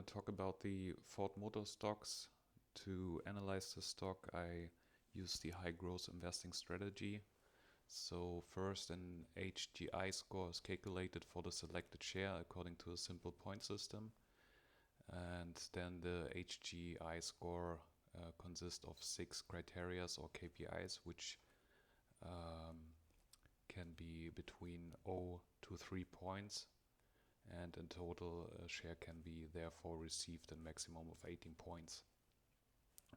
want to talk about the Ford Motor stocks. To analyze the stock, I use the high growth investing strategy. So first, an HGI score is calculated for the selected share according to a simple point system. And then the HGI score consists of 6 criteria or KPIs, which can be between 0 to 3 points. And in total, a share can be therefore received a maximum of 18 points.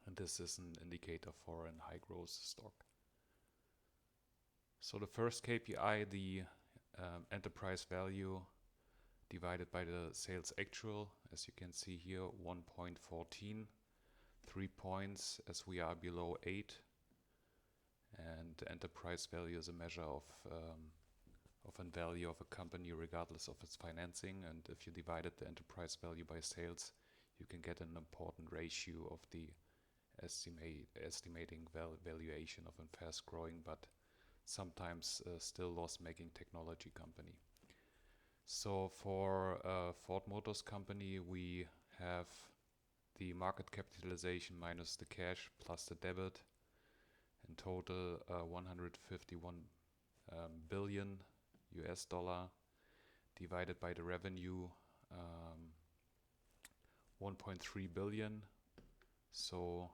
And this is an indicator for a high growth stock. So the first KPI, the enterprise value divided by the sales actual, as you can see here, 1.14, 3 points as we are below 8. And the enterprise value is a measure of a value of a company regardless of its financing. And if you divided the enterprise value by sales, you can get an important ratio of the estimating valuation of a fast growing but sometimes still loss-making technology company. So for Ford Motors company, we have the market capitalization minus the cash plus the debit. In total, 151 billion US dollar divided by the revenue, 1.3 billion. So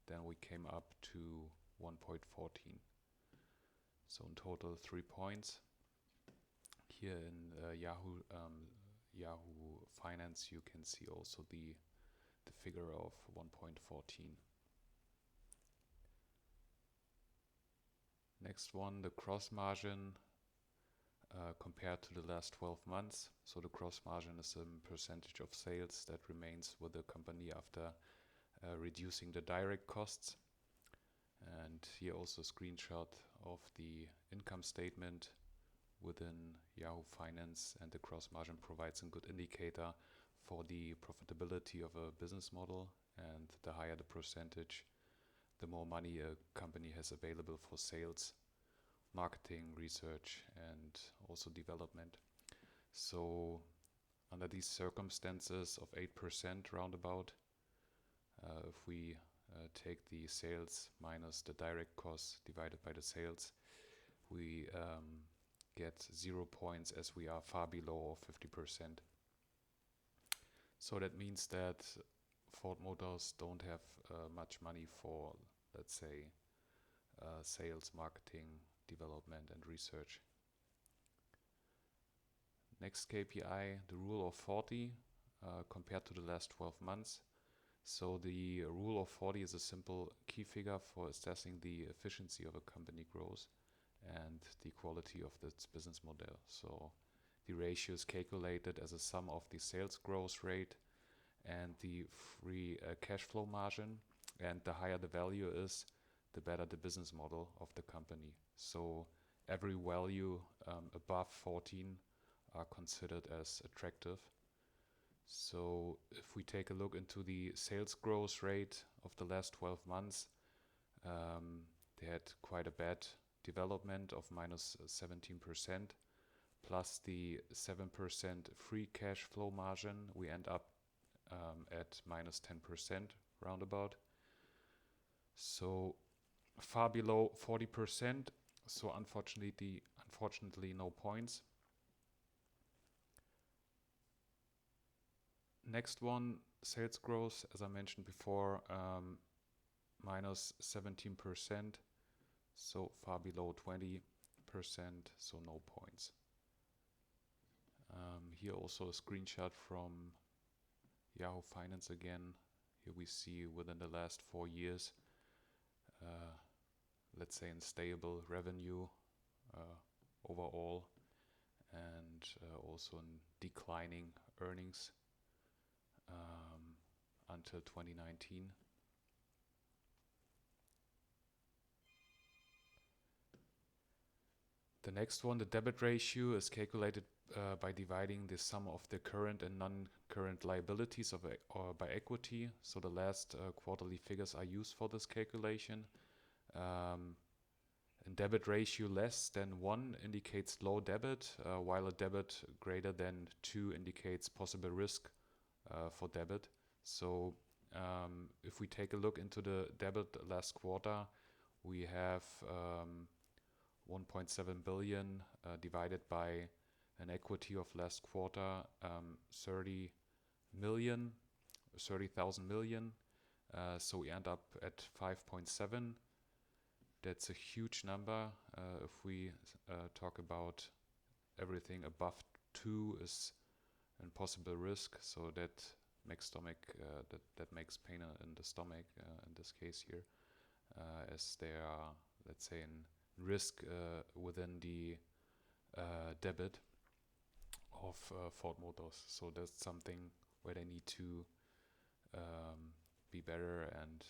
then we came up to 1.14. So in total 3 points. Here in Yahoo Finance, you can see also the figure of 1.14. Next one, the gross margin compared to the last 12 months. So the gross margin is a percentage of sales that remains with the company after reducing the direct costs. And here also a screenshot of the income statement within Yahoo Finance, and the gross margin provides a good indicator for the profitability of a business model, and the higher the percentage, the more money a company has available for sales, marketing, research, and also development. So under these circumstances of 8% roundabout, if we take the sales minus the direct costs divided by the sales, we get 0 points as we are far below 50%. So that means that Ford Motors don't have much money for, let's say, sales, marketing, development, and research. Next KPI, the rule of 40 compared to the last 12 months. So the rule of 40 is a simple key figure for assessing the efficiency of a company growth and the quality of its business model. So the ratio is calculated as a sum of the sales growth rate and the free cash flow margin. And the higher the value is, the better the business model of the company. So every value above 14 are considered as attractive. So if we take a look into the sales growth rate of the last 12 months, they had quite a bad development of minus 17%, plus the 7% free cash flow margin, we end up at minus 10% roundabout. So far below 40%, so unfortunately no points. Next one, sales growth, as I mentioned before, minus 17%, so far below 20%, so no points. Here also a screenshot from Yahoo Finance again. Here we see within the last 4 years, let's say in stable revenue overall, and also in declining earnings until 2019. The next one, the debit ratio, is calculated by dividing the sum of the current and non-current liabilities or by equity. So the last quarterly figures are used for this calculation. A debit ratio less than 1 indicates low debit, while a debit greater than 2 indicates possible risk for debit. So if we take a look into the debit last quarter, we have 1.7 billion divided by an equity of last quarter 30,000 million. So we end up at 5.7. That's a huge number. If we talk about everything above 2 is an possible risk. So that makes that makes pain in the stomach in this case here, as there are, let's say, in risk within the debit of Ford Motors. So that's something where they need to be better and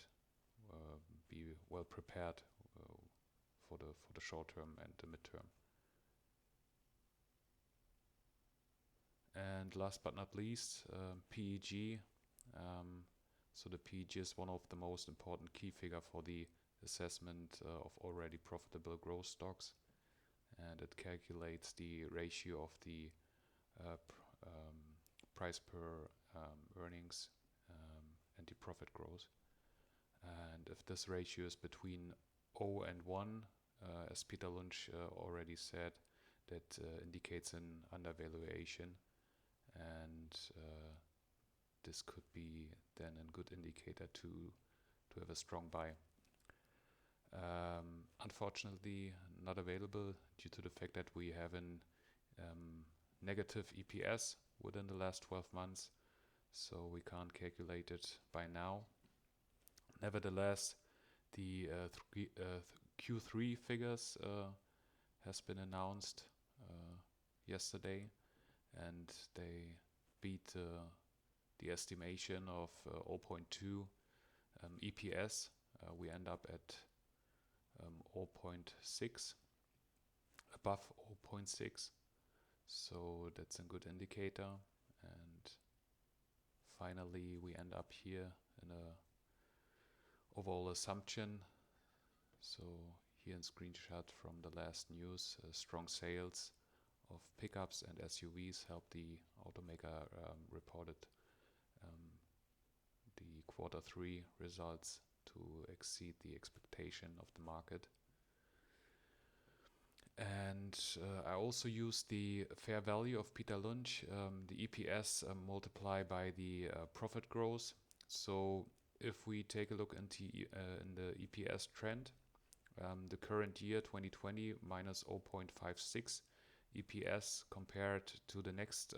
be well prepared for the short term and the midterm. And last but not least, PEG. So the PEG is one of the most important key figure for the assessment of already profitable growth stocks, and it calculates the ratio of the price per earnings and the profit growth. And if this ratio is between 0 and 1, as Peter Lynch already said, that indicates an undervaluation, and this could be then a good indicator to have a strong buy. Unfortunately, not available due to the fact that we have an negative EPS within the last 12 months, so we can't calculate it by now. Nevertheless, the Q3 figures has been announced yesterday, and they beat the estimation of 0.2 EPS. We end up at 0.6, above 0.6, so that's a good indicator. And finally we end up here in a overall assumption. So here in screenshot from the last news, strong sales of pickups and SUVs helped the automaker reported the Q3 results to exceed the expectation of the market. And I also used the fair value of Peter Lynch, the EPS multiplied by the profit growth. So if we take a look into in the EPS trend, the current year 2020 minus 0.56 EPS compared to the next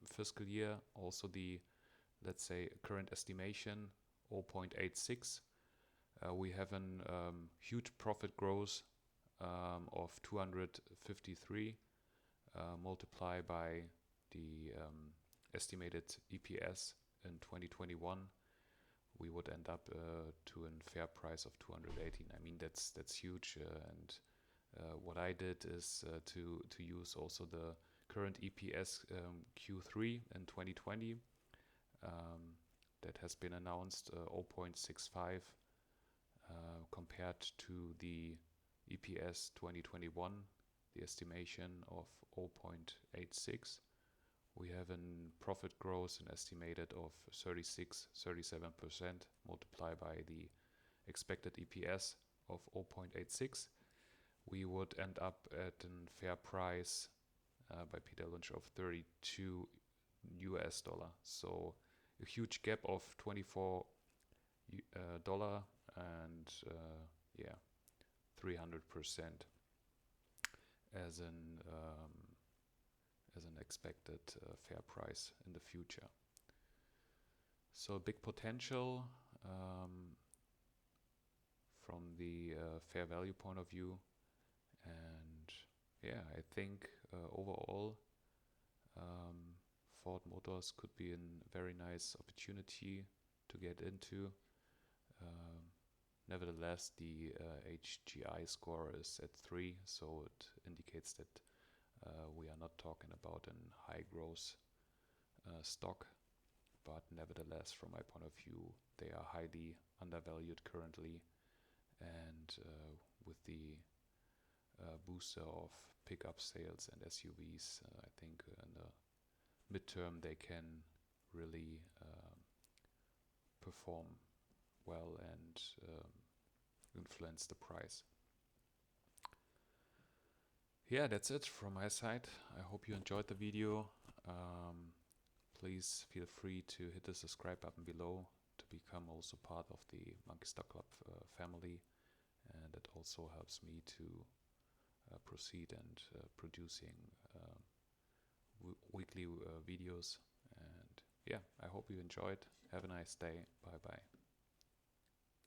fiscal year, also the, let's say, current estimation 0.86. We have a huge profit growth of 253 multiplied by the estimated EPS in 2021. We would end up to a fair price of 218. I mean, that's huge. And what I did is to use also the current EPS Q3 in 2020 that has been announced 0.65 compared to the EPS 2021, the estimation of 0.86. We have a profit growth an estimated of 37% multiplied by the expected EPS of 0.86. We would end up at a fair price by Peter Lynch of $32. So a huge gap of $24 and 300% as an expected fair price in the future. So big potential from the fair value point of view, and I think overall Ford Motors could be a very nice opportunity to get into. Nevertheless, the HGI score is at 3, so it indicates that we are not talking about a high growth stock, but nevertheless, from my point of view, they are highly undervalued currently, and with the booster of pickup sales and SUVs, I think in the midterm they can really perform well and influence the price. Yeah, that's it from my side. I hope you enjoyed the video. Please feel free to hit the subscribe button below to become also part of the Monkey Stock Club family, and it also helps me to proceed and producing weekly videos. And yeah, I hope you enjoyed. Have a nice day. Bye bye.